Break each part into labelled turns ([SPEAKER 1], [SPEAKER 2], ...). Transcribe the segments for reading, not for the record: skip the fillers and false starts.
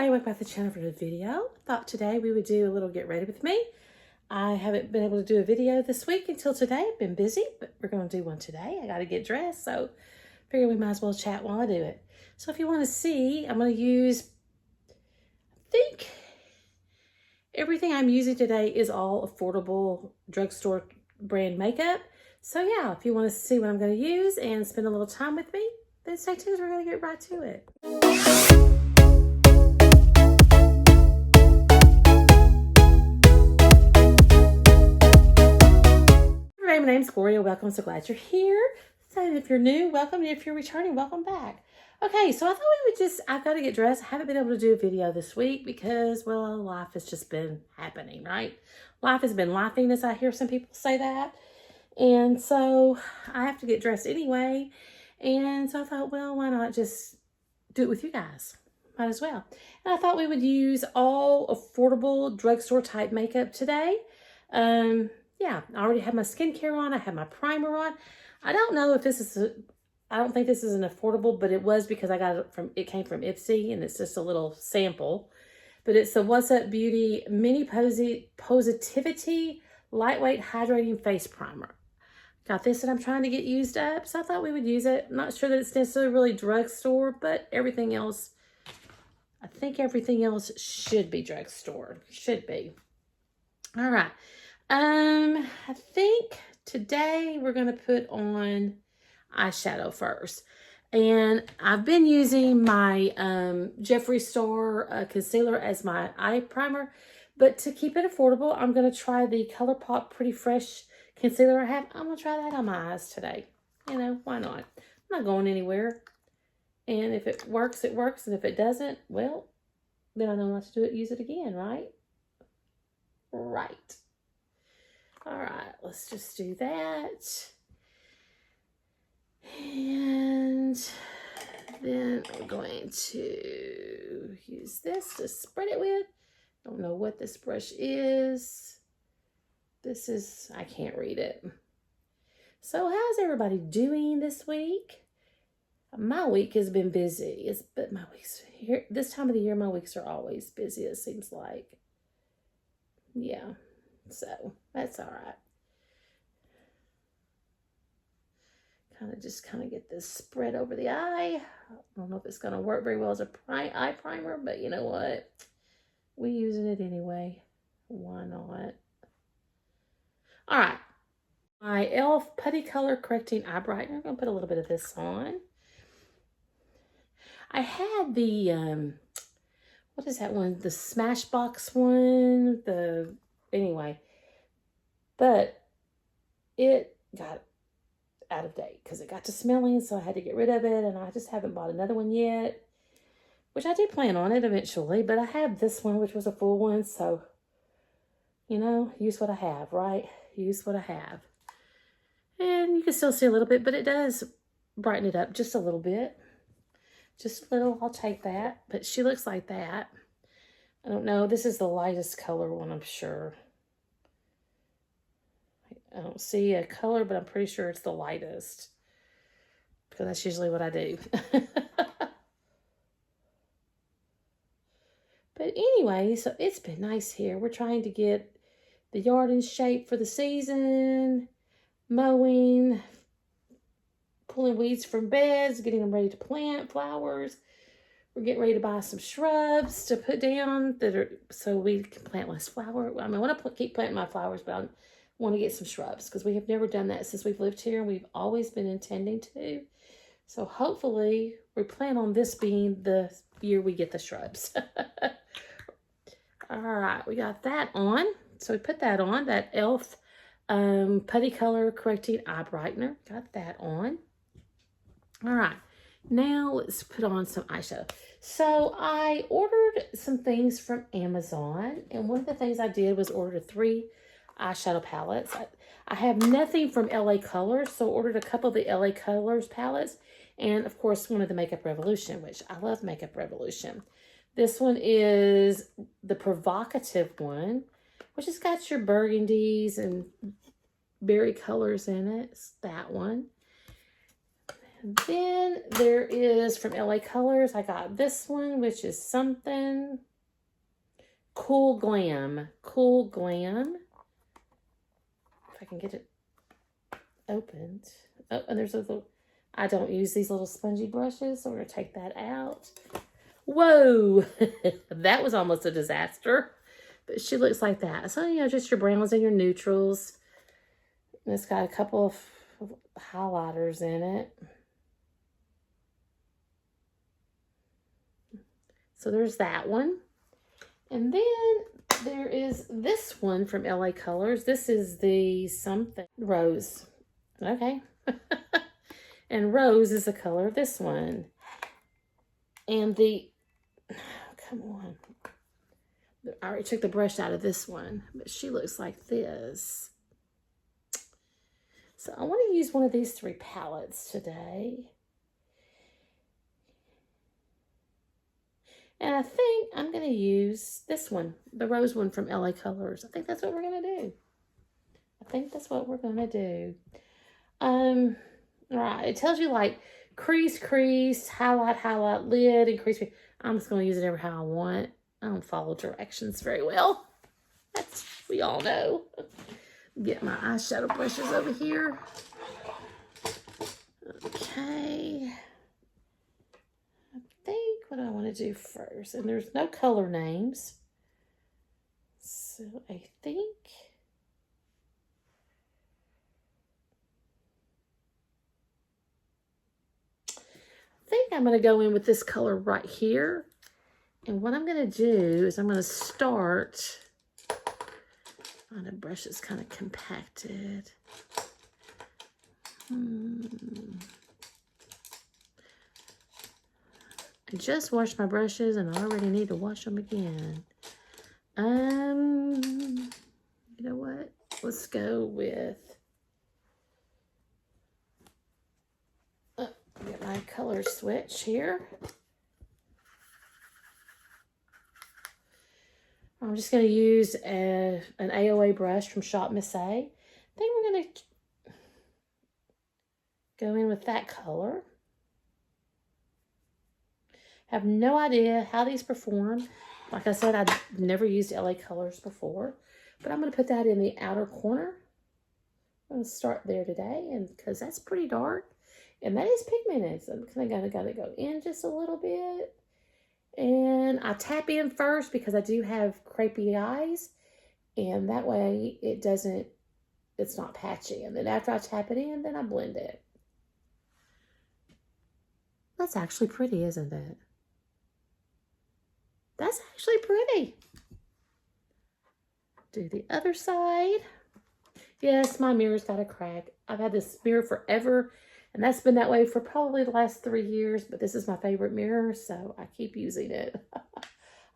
[SPEAKER 1] everybody, welcome back to the channel for the video. Thought today we would do a little get ready with me. I haven't been able to do a video this week until today. I've been busy, but we're going to do one today. I got to get dressed, so figure we might as well chat while I do it. So if you want to see, I'm going to use, I think everything I'm using today is all affordable drugstore brand makeup. So yeah, if you want to see what I'm going to use and spend a little time with me, then stay tuned. We're going to get right to it. My name's Gloria. Welcome. So glad you're here. So if you're new, welcome. And if you're returning, welcome back. Okay, so I thought we would I've got to get dressed. I haven't been able to do a video this week because, well, life has just been happening, right? Life has been laughing, as I hear some people say that. And so I have to get dressed anyway. And so I thought, well, why not just do it with you guys? Might as well. And I thought we would use all affordable drugstore type makeup today. Yeah, I already have my skincare on. I have my primer on. I don't know if this is, I don't think this is an affordable, but it was because I got it from, it came from Ipsy, and it's just a little sample. But it's the What's Up Beauty Mini Positivity Lightweight Hydrating Face Primer. Got this and I'm trying to get used up, so I thought we would use it. I'm not sure that it's necessarily really drugstore, but everything else, I think everything else should be drugstore. Should be. All right. I think today we're going to put on eyeshadow first. And I've been using my Jeffree Star concealer as my eye primer. But to keep it affordable, I'm going to try the Colourpop Pretty Fresh concealer I have. I'm going to try that on my eyes today. You know, why not? I'm not going anywhere. And if it works, it works. And if it doesn't, well, then I know not to do it, use it again, right? Right. All right, let's just do that. And then I'm going to use this to spread it with. Don't know what this brush is. This is, I can't read it. So how's everybody doing this week? My week has been busy. But my weeks here, this time of the year, my weeks are always busy, it seems like. Yeah. So that's all right. Kind of get this spread over the eye. I don't know if it's going to work very well as a eye primer, but you know what? We're using it anyway. Why not? All right. My e.l.f. Putty Color Correcting Eye Brightener. I'm going to put a little bit of this on. I had the, what is that one? The Smashbox one. Anyway, but it got out of date because it got to smelling, so I had to get rid of it, and I just haven't bought another one yet, which I do plan on it eventually, but I have this one, which was a full one, so, you know, use what I have, right? Use what I have. And you can still see a little bit, but it does brighten it up just a little bit. Just a little, I'll take that, but she looks like that. I don't know. This is the lightest color one, I'm sure. I don't see a color, but I'm pretty sure it's the lightest. Because that's usually what I do. But anyway, so it's been nice here. We're trying to get the yard in shape for the season. Mowing. Pulling weeds from beds. Getting them ready to plant flowers. We're getting ready to buy some shrubs to put down so we can plant less flowers. I mean, I want to keep planting my flowers, but I want to get some shrubs because we have never done that since we've lived here, and we've always been intending to. So hopefully we plan on this being the year we get the shrubs. All right, we got that on. So we put that on, that e.l.f. Putty Color Correcting Eye Brightener. Got that on. All right. Now let's put on some eyeshadow. So I ordered some things from Amazon, and one of the things I did was order 3 eyeshadow palettes. I have nothing from LA Colors, so ordered a couple of the LA Colors palettes, and of course one of the Makeup Revolution, which I love Makeup Revolution. This one is the provocative one, which has got your burgundies and berry colors in it. It's that one. And then there is from LA Colors, I got this one, which is something Cool Glam. Cool Glam. If I can get it opened. Oh, and there's a little, I don't use these little spongy brushes, so we're going to take that out. Whoa! That was almost a disaster. But she looks like that. So, you know, just your browns and your neutrals. And it's got a couple of highlighters in it. So there's that one. And then there is this one from LA Colors. This is the something Rose. Okay. And Rose is the color of this one. And the, come on. I already took the brush out of this one, but she looks like this. So I want to use one of these 3 palettes today. And I think I'm going to use this one, the rose one from LA Colors. I think that's what we're going to do. All right, it tells you like crease, crease, highlight, highlight, lid, and crease, crease. I'm just going to use it how I want. I don't follow directions very well. That's, we all know. Get my eyeshadow brushes over here. Okay. I think what I want to do first, and there's no color names. So I think I'm going to go in with this color right here. And what I'm going to do is I'm going to start, oh, the brush is kind of compacted. I just washed my brushes and I already need to wash them again. You know what? Let's go with, get my color switch here. I'm just going to use an AOA brush from Shop Miss A. I think we're going to go in with that color. Have no idea how these perform. Like I said, I've never used LA Colors before, but I'm going to put that in the outer corner. I'm going to start there today, and because that's pretty dark, and that is pigmented, so I'm kind of gotta go in just a little bit. And I tap in first because I do have crepey eyes, and that way it's not patchy. And then after I tap it in, then I blend it. That's actually pretty, isn't it? That's actually pretty. Do the other side. Yes, my mirror's got a crack. I've had this mirror forever, and that's been that way for probably the last 3 years, but this is my favorite mirror, so I keep using it.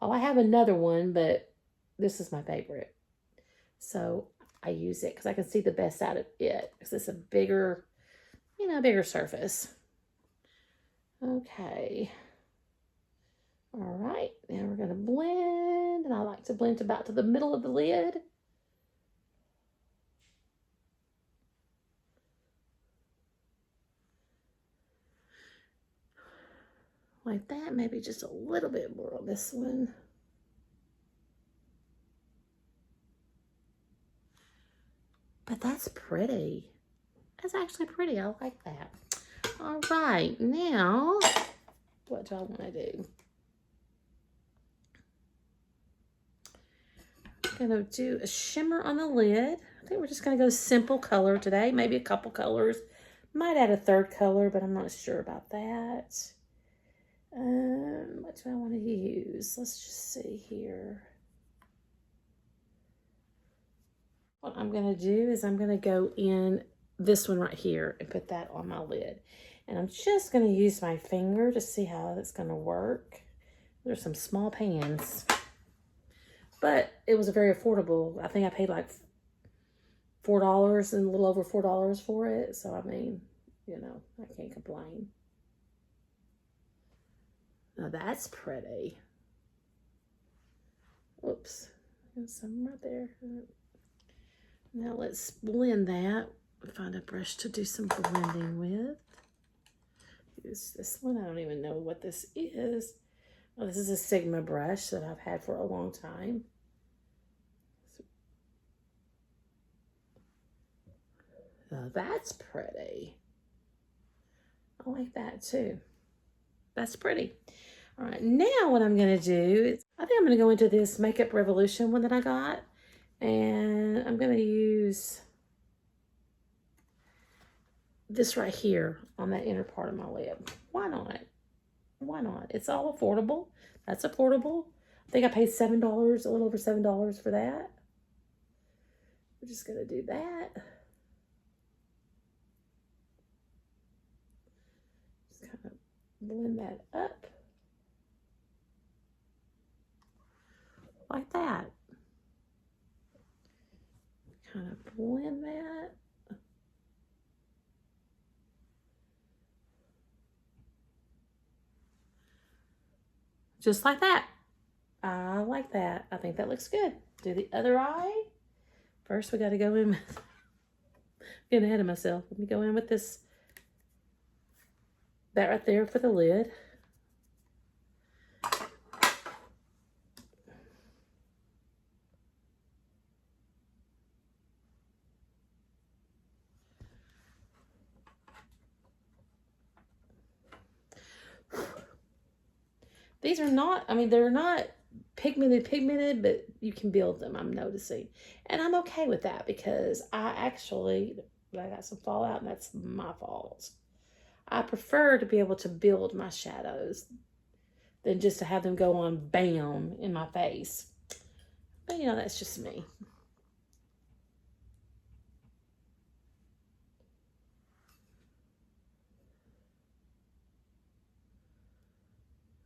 [SPEAKER 1] Oh, I have another one, but this is my favorite. So I use it because I can see the best out of it because it's a bigger, bigger surface. Okay. All right, now we're going to blend, and I like to blend about to the middle of the lid. Like that, maybe just a little bit more on this one. But that's pretty. That's actually pretty. I like that. All right, now, what do I want to do? I'm going to do a shimmer on the lid. I think we're just going to go simple color today. Maybe a couple colors. Might add a third color, but I'm not sure about that. What do I want to use? Let's just see here. What I'm going to do is I'm going to go in this one right here and put that on my lid. And I'm just going to use my finger to see how that's going to work. There's some small pans. But it was very affordable. I think I paid like $4 and a little over $4 for it. So, I mean, I can't complain. Now that's pretty. Oops. There's some right there. Now let's blend that. Find a brush to do some blending with. use this one. I don't even know what this is. Oh, this is a Sigma brush that I've had for a long time. Oh, that's pretty. I like that too. That's pretty. All right, now what I'm going to do is, I think I'm going to go into this Makeup Revolution one that I got. And I'm going to use this right here on that inner part of my lip. Why not? Why not? It's all affordable. That's affordable. I think I paid $7, a little over $7 for that. We're just going to do that. Just kind of blend that up. Like that. Kind of blend that. Just like that. I like that. I think that looks good. Do the other eye. First, we got to go in with, getting ahead of myself. Let me go in with this, that right there for the lid. These are not, I mean, they're not pigmented, but you can build them, I'm noticing. And I'm okay with that because I got some fallout and that's my fault. I prefer to be able to build my shadows than just to have them go on bam in my face. But you know, that's just me.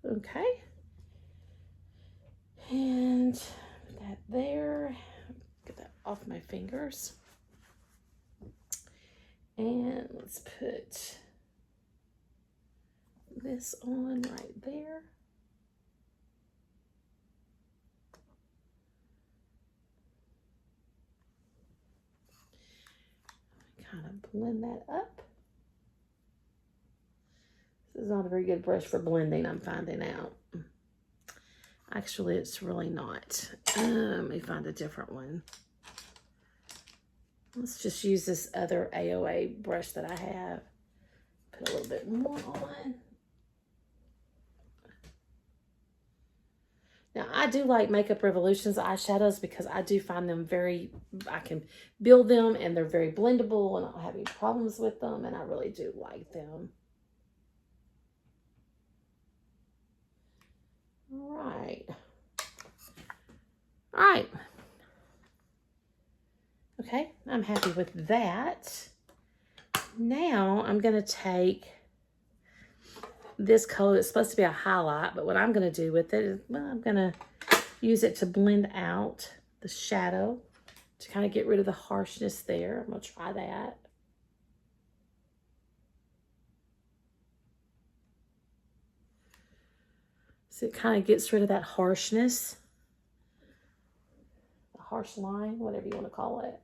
[SPEAKER 1] Okay. And put that there. Get that off my fingers. And let's put this on right there. Kind of blend that up. This is not a very good brush for blending, I'm finding out. Actually, it's really not. Let me find a different one. Let's just use this other AOA brush that I have. Put a little bit more on. Now, I do like Makeup Revolution's eyeshadows because I do find them I can build them and they're very blendable and I don't have any problems with them and I really do like them. All right. All right. Okay, I'm happy with that. Now I'm going to take this color. It's supposed to be a highlight, but what I'm going to do with it is, well, I'm going to use it to blend out the shadow to kind of get rid of the harshness there. I'm going to try that. So it kind of gets rid of that harshness. The harsh line, whatever you want to call it.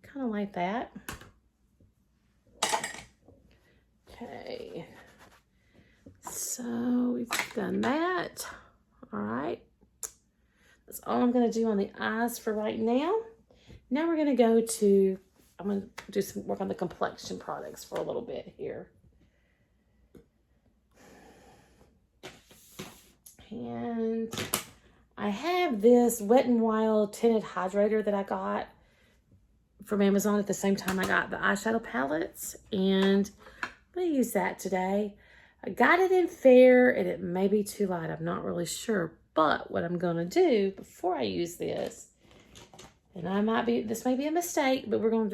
[SPEAKER 1] Kind of like that. Okay. So we've done that. All right. That's all I'm going to do on the eyes for right now. Now we're going to go to, I'm going to do some work on the complexion products for a little bit here. And I have this Wet n Wild tinted hydrator that I got from Amazon at the same time I got the eyeshadow palettes. And I'm going to use that today. I got it in fair and it may be too light. I'm not really sure. But what I'm going to do before I use this, and this may be a mistake, but we're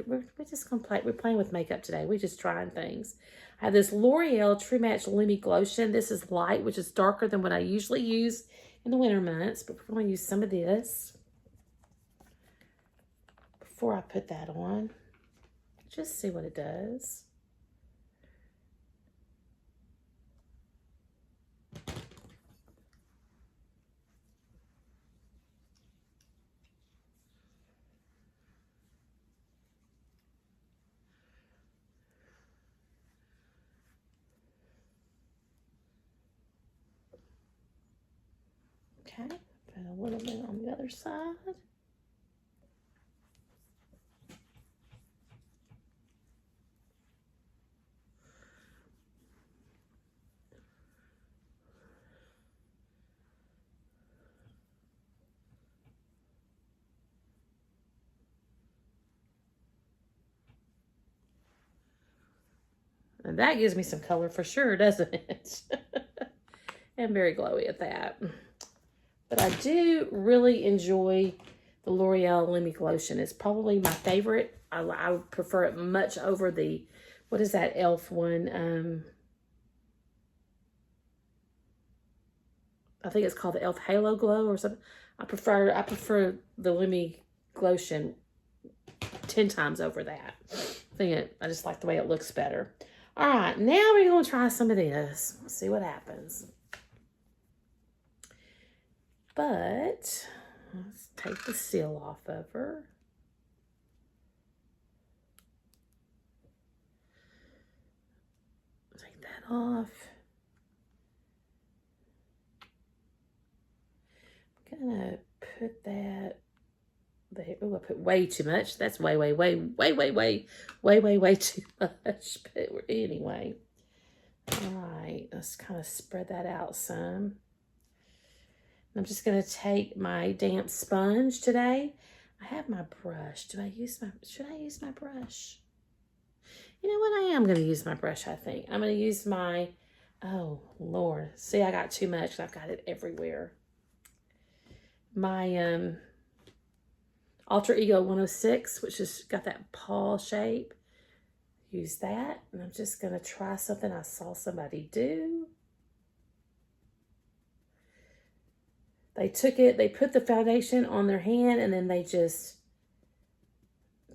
[SPEAKER 1] just going to play. We're playing with makeup today. We're just trying things. I have this L'Oreal True Match Lumi Glotion. This is light, which is darker than what I usually use in the winter months, but we're going to use some of this before I put that on. Just see what it does. Okay, put a little bit on the other side. And that gives me some color for sure, doesn't it? I'm very glowy at that. But I do really enjoy the L'Oreal Limic Lotion. It's probably my favorite. I would prefer it much over the, what is that e.l.f. one? I think it's called the e.l.f. Halo Glow or something. I prefer the Limic Lotion 10 times over that. I just like the way it looks better. All right, now we're going to try some of this. Let's see what happens. But let's take the seal off of her. Take that off. I'm gonna put that there. Oh, I put way too much. That's way too much. But anyway. All right, let's kind of spread that out some. I'm just going to take my damp sponge today. I have my brush. Should I use my brush? You know what? I am going to use my brush, I think. I'm going to use my, oh, Lord. See, I got too much. I've got it everywhere. My Alter Ego 106, which has got that paw shape. Use that. And I'm just going to try something I saw somebody do. They put the foundation on their hand, and then they just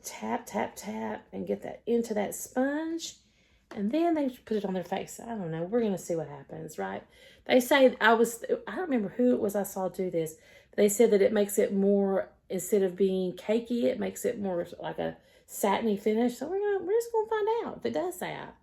[SPEAKER 1] tap, tap, tap, and get that into that sponge. And then they put it on their face. I don't know. We're going to see what happens, right? They say, I don't remember who it was I saw do this. But they said that it makes it more, instead of being cakey, it makes it more like a satiny finish. So we're just going to find out if it does that.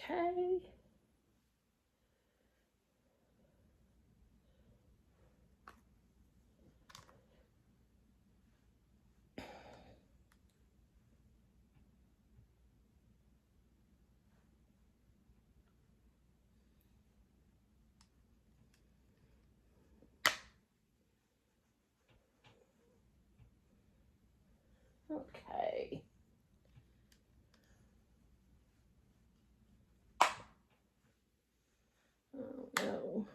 [SPEAKER 1] Okay. Okay. Oh, no.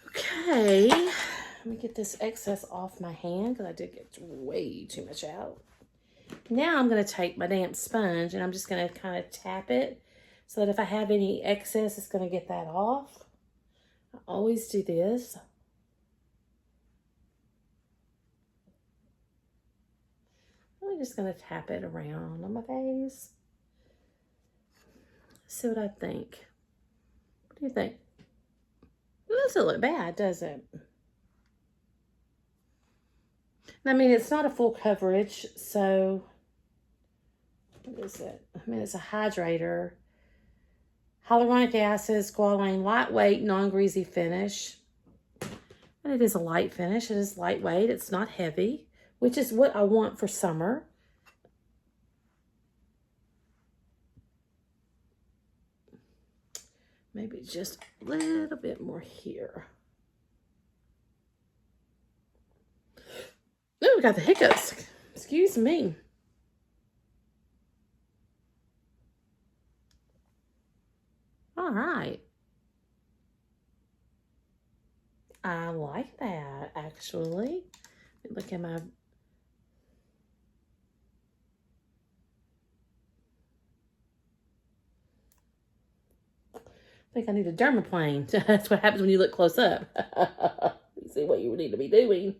[SPEAKER 1] Okay. Let me get this excess off my hand because I did get way too much out. Now I'm going to take my damp sponge and I'm just going to kind of tap it so that if I have any excess, it's going to get that off. I always do this. I'm just going to tap it around on my face. See what I think. What do you think? It doesn't look bad, does it? I mean, it's not a full coverage, so what is it? I mean, it's a hydrator. Hyaluronic acid, squalane, lightweight, non-greasy finish. And it is a light finish. It is lightweight. It's not heavy, which is what I want for summer. Maybe just a little bit more here. Oh, we got the hiccups. Excuse me. All right. I like that, actually. Look at my... I think I need a dermaplane. That's what happens when you look close up. You see what you need to be doing.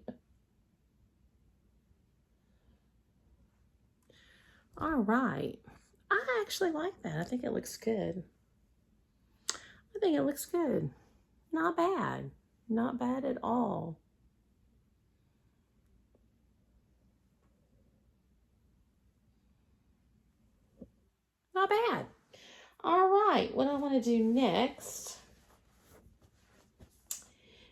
[SPEAKER 1] All right. I actually like that. I think it looks good. I think it looks good. Not bad. Not bad at all. Not bad. All right. What I want to do next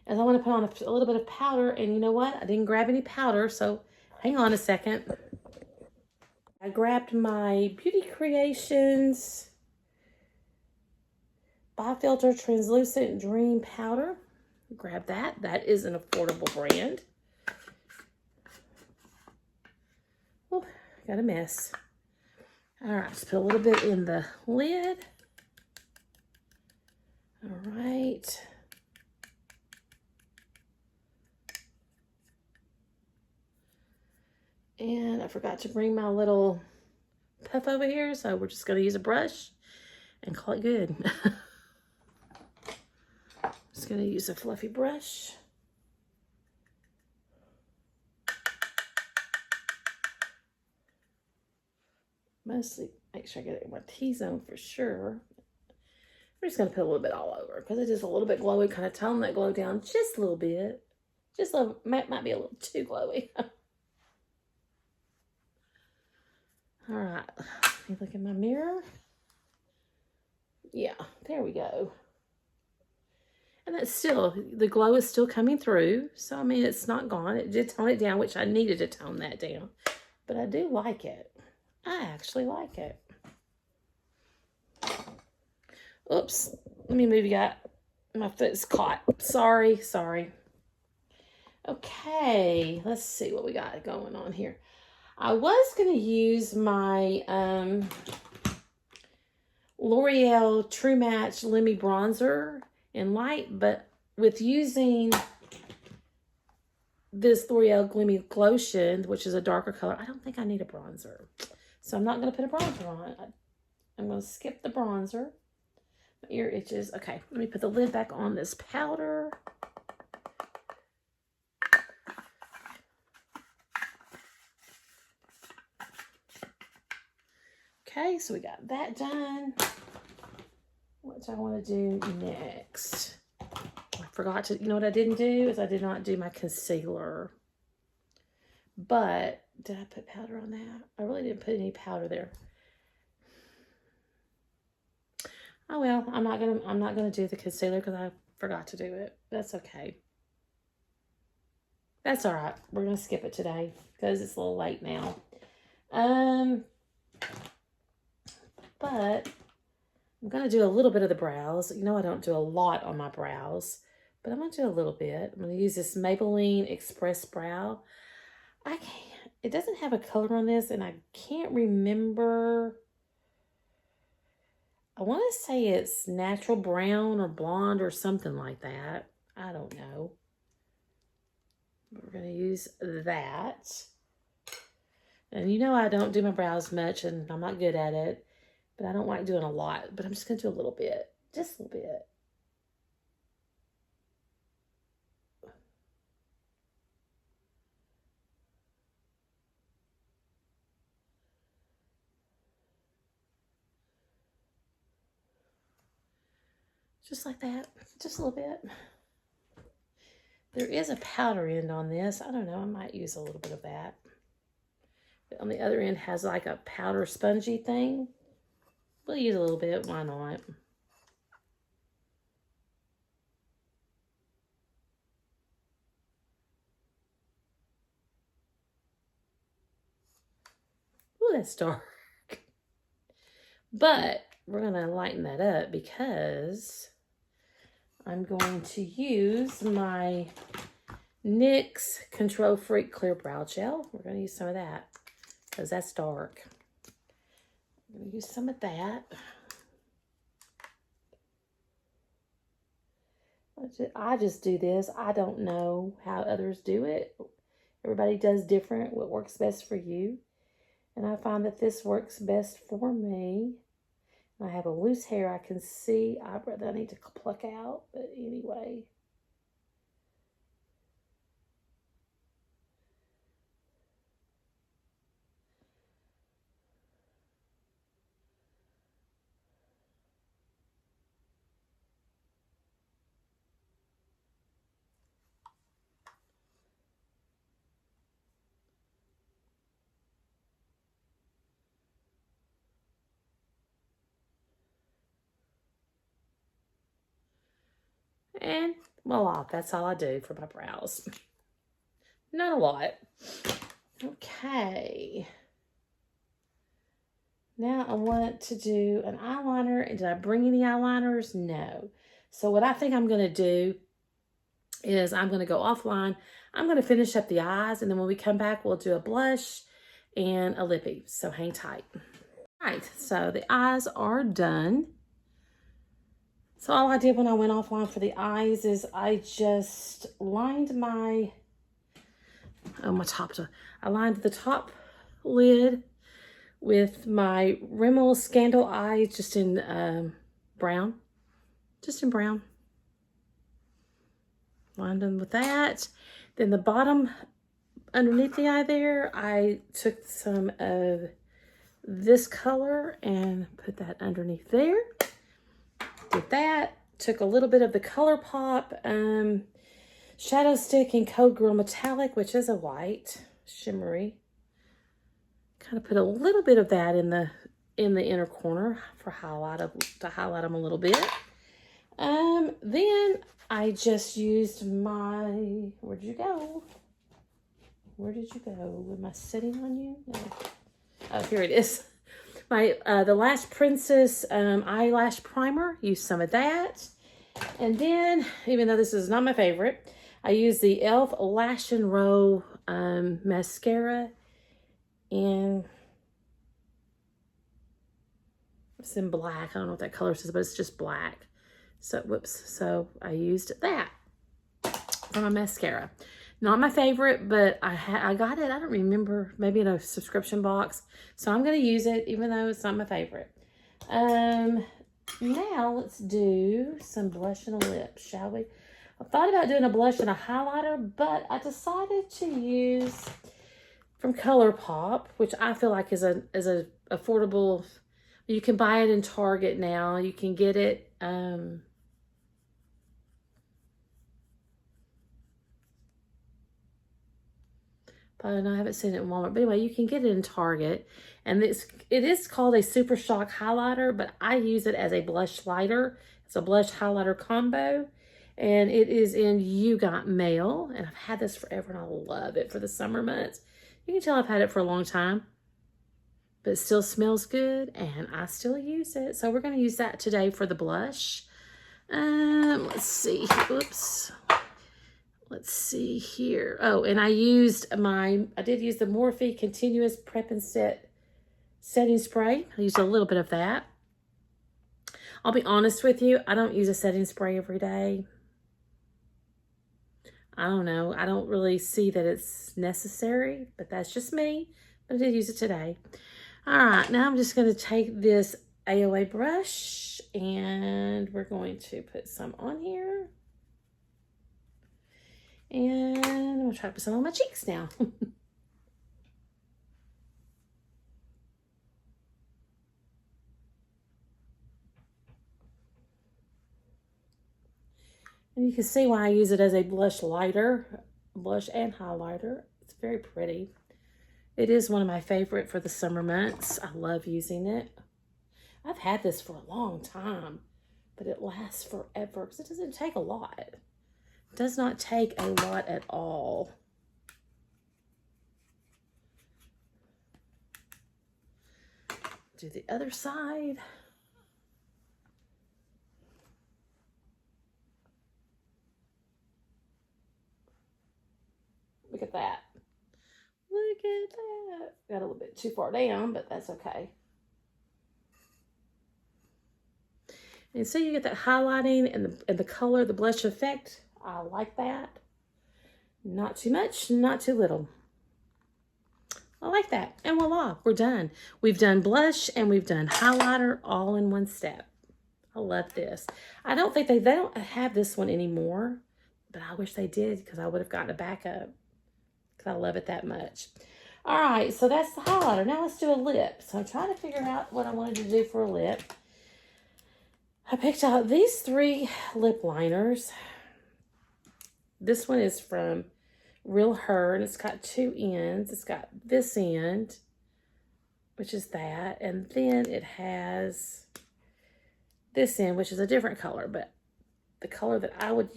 [SPEAKER 1] is I want to put on a little bit of powder. And you know what? I didn't grab any powder. So hang on a second. I grabbed my Beauty Creations Bifilter Translucent Dream Powder. Grab that. That is an affordable brand. Oh, got a mess. All right, just put a little bit in the lid. All right. And I forgot to bring my little puff over here, so we're just going to use a brush and call it good. Just going to use a fluffy brush. Mostly make sure I get it in my T-zone for sure. We're just going to put a little bit all over because it's just a little bit glowy. Kind of tone that glow down just a little bit. Just a little, might be a little too glowy. All right, let me look in my mirror. Yeah, there we go. And that's still, the glow is still coming through. So, I mean, it's not gone. It did tone it down, which I needed to tone that down. But I do like it. I actually like it. Oops. Let me move you out. My foot's caught. Sorry. Okay. Let's see what we got going on here. I was going to use my L'Oreal True Match Lumi Bronzer in light, but with using this L'Oreal Gloomy Glotion, which is a darker color, I don't think I need a bronzer. So I'm not going to put a bronzer on. I'm going to skip the bronzer. My ear itches. Okay, let me put the lid back on this powder. Okay, so we got that done. What do I want to do next? I forgot to, you know what I didn't do is I did not do my concealer. But did I put powder on that? I really didn't put any powder there. Oh well, I'm not gonna do the concealer because I forgot to do it. That's okay. That's all right. We're gonna skip it today because it's a little late now. But I'm gonna do a little bit of the brows. You know I don't do a lot on my brows, but I'm gonna do a little bit. I'm gonna use this Maybelline Express Brow. It doesn't have a color on this, and I can't remember. I want to say it's natural brown or blonde or something like that. I don't know. We're going to use that. And you know I don't do my brows much, and I'm not good at it. But I don't like doing a lot. But I'm just going to do a little bit. Just a little bit. Just like that. Just a little bit. There is a powder end on this. I don't know. I might use a little bit of that. But on the other end has like a powder spongy thing. We'll use a little bit. Why not? Ooh, that's dark. But we're going to lighten that up because I'm going to use my NYX Control Freak Clear Brow Gel. We're going to use some of that because that's dark. I'm going to use some of that. I just do this. I don't know how others do it. Everybody does different, what works best for you. And I find that this works best for me. I have a loose hair. I can see eyebrow that I need to pluck out. But anyway. And voila, that's all I do for my brows. Not a lot. Okay. Now I want to do an eyeliner. And did I bring any eyeliners? No. So what I think I'm going to do is I'm going to go offline. I'm going to finish up the eyes. And then when we come back, we'll do a blush and a lippy. So hang tight. All right. So the eyes are done. So all I did when I went offline for the eyes is I just lined my, I lined the top lid with my Rimmel Scandal Eye just in brown. Just in brown. Lined them with that. Then the bottom underneath the eye there, I took some of this color and put that underneath there. Did that. Took a little bit of the Colourpop Shadow Stick in Code Girl Metallic, which is a white, shimmery. Kind of put a little bit of that in the inner corner for to highlight them a little bit. Then I just used my, where'd you go? Where did you go? Am I sitting on you? No. Oh, here it is. My the Lash Princess eyelash primer. Used some of that. And then, even though this is not my favorite, I used the e.l.f. Lash and Row mascara. And it's in black. I don't know what that color says, but it's just black. So, whoops. So, I used that for my mascara. Not my favorite, but I got it, I don't remember, maybe in a subscription box. So I'm going to use it, even though it's not my favorite. Now let's do some blush and a lip, shall we? I thought about doing a blush and a highlighter, but I decided to use from Colourpop, which I feel like is a affordable. You can buy it in Target now. You can get it. But I haven't seen it in Walmart. But anyway, you can get it in Target. And it is called a Super Shock highlighter, but I use it as a blush lighter. It's a blush highlighter combo. And it is in You Got Mail. And I've had this forever and I love it for the summer months. You can tell I've had it for a long time. But it still smells good and I still use it. So we're going to use that today for the blush. Let's see. Oops. Let's see here. Oh, and I did use the Morphe Continuous Prep and Set setting spray. I used a little bit of that. I'll be honest with you. I don't use a setting spray every day. I don't know. I don't really see that it's necessary, but that's just me. But I did use it today. All right, now I'm just going to take this AOA brush and we're going to put some on here. And I'm going to try to put some on my cheeks now. And you can see why I use it as a blush lighter, blush and highlighter. It's very pretty. It is one of my favorite for the summer months. I love using it. I've had this for a long time, but it lasts forever because it doesn't take a lot. It does not take a lot at all. Do the other side. it too far down, but that's okay. And so you get that highlighting and the color, the blush effect. I like that. Not too much, not too little. I like that. And voila, we're done. We've done blush and we've done highlighter all in one step. I love this. I don't think they don't have this one anymore, but I wish they did because I would have gotten a backup because I love it that much. All right, so that's the highlighter. Now let's do a lip. So I'm trying to figure out what I wanted to do for a lip. I picked out these 3 lip liners. This one is from realher, and it's got 2 ends. It's got this end, which is that, and then it has this end, which is a different color, but the color that I was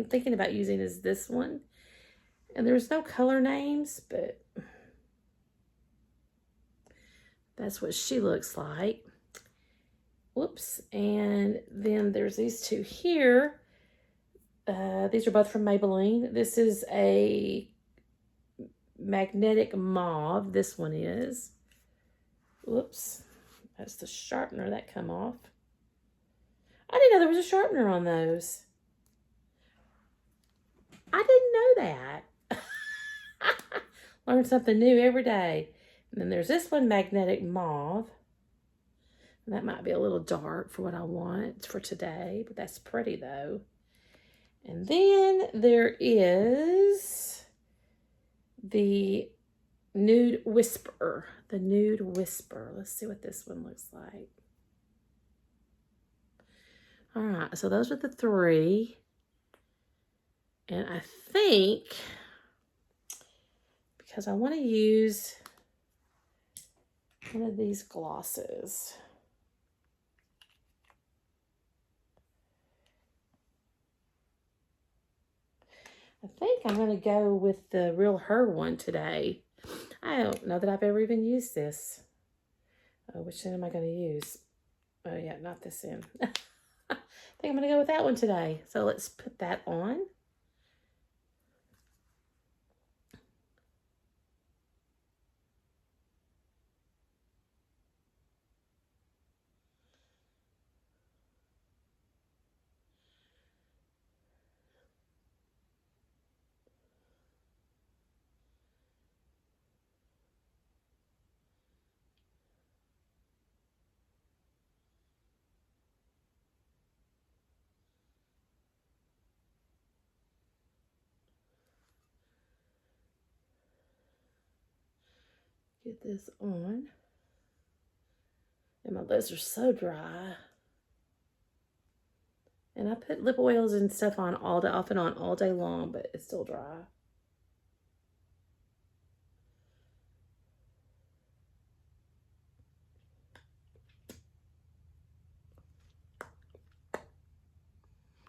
[SPEAKER 1] thinking about using is this one. And there's no color names, but that's what she looks like. Whoops. And then there's these 2 here. These are both from Maybelline. This is a magnetic mauve. This one is. Whoops. That's the sharpener that come off. I didn't know there was a sharpener on those. I didn't know that. Learn something new every day. And then there's this one, magnetic mauve. And that might be a little dark for what I want for today, but that's pretty though. And then there is the Nude Whisper. The Nude Whisper. Let's see what this one looks like. All right, so those are the 3. And I think, because I want to use one of these glosses. I think I'm going to go with the realher one today. I don't know that I've ever even used this. Oh, which end am I going to use? Oh, yeah, not this end. I think I'm going to go with that one today. So let's put that on. Get this on. And my lips are so dry. And I put lip oils and stuff on all day, off and on all day long, but it's still dry.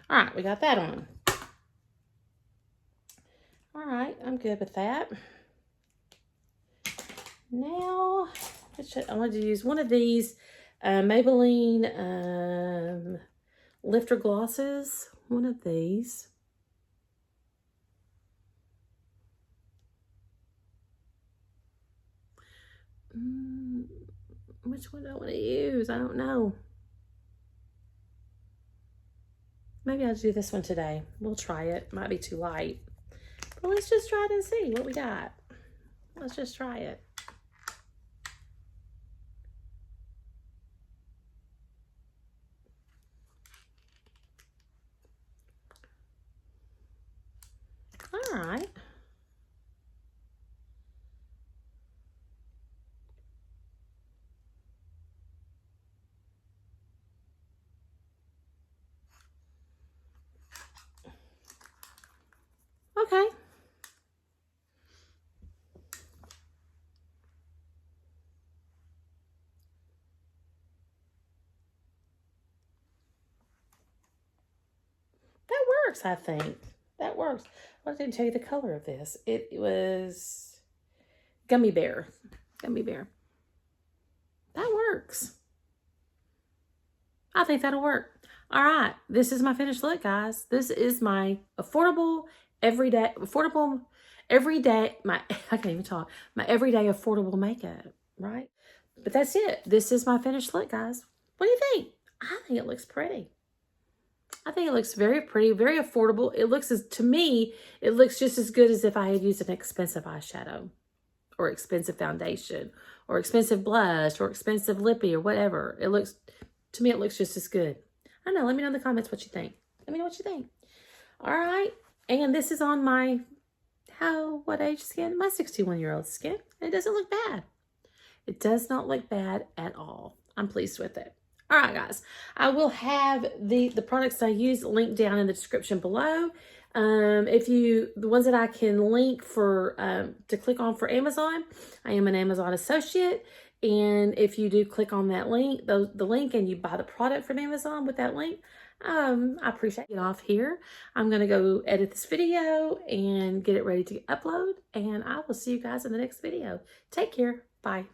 [SPEAKER 1] All right, we got that on. All right, I'm good with that. Now, I wanted to use one of these Maybelline lifter glosses. One of these. Which one do I want to use? I don't know. Maybe I'll do this one today. We'll try it. Might be too light. But let's just try it and see what we got. Let's just try it. All right. Okay. That works, I think. That works. Well, I didn't tell you the color of this. It was Gummy Bear. Gummy Bear. That works. I think that'll work. All right. This is my finished look, guys. This is my affordable everyday, I can't even talk, my everyday affordable makeup, right? But that's it. This is my finished look, guys. What do you think? I think it looks pretty. I think it looks very pretty, very affordable. It looks to me, it looks just as good as if I had used an expensive eyeshadow or expensive foundation or expensive blush or expensive lippy or whatever. It looks, to me, it looks just as good. I don't know. Let me know in the comments what you think. Let me know what you think. All right. And this is on my, what age skin? My 61-year-old skin. It doesn't look bad. It does not look bad at all. I'm pleased with it. All right, guys. I will have the products I use linked down in the description below. The ones that I can link for, to click on for Amazon, I am an Amazon associate. And if you do click on that link, the link, and you buy the product from Amazon with that link, I appreciate it. Off here, I'm going to go edit this video and get it ready to upload. And I will see you guys in the next video. Take care. Bye.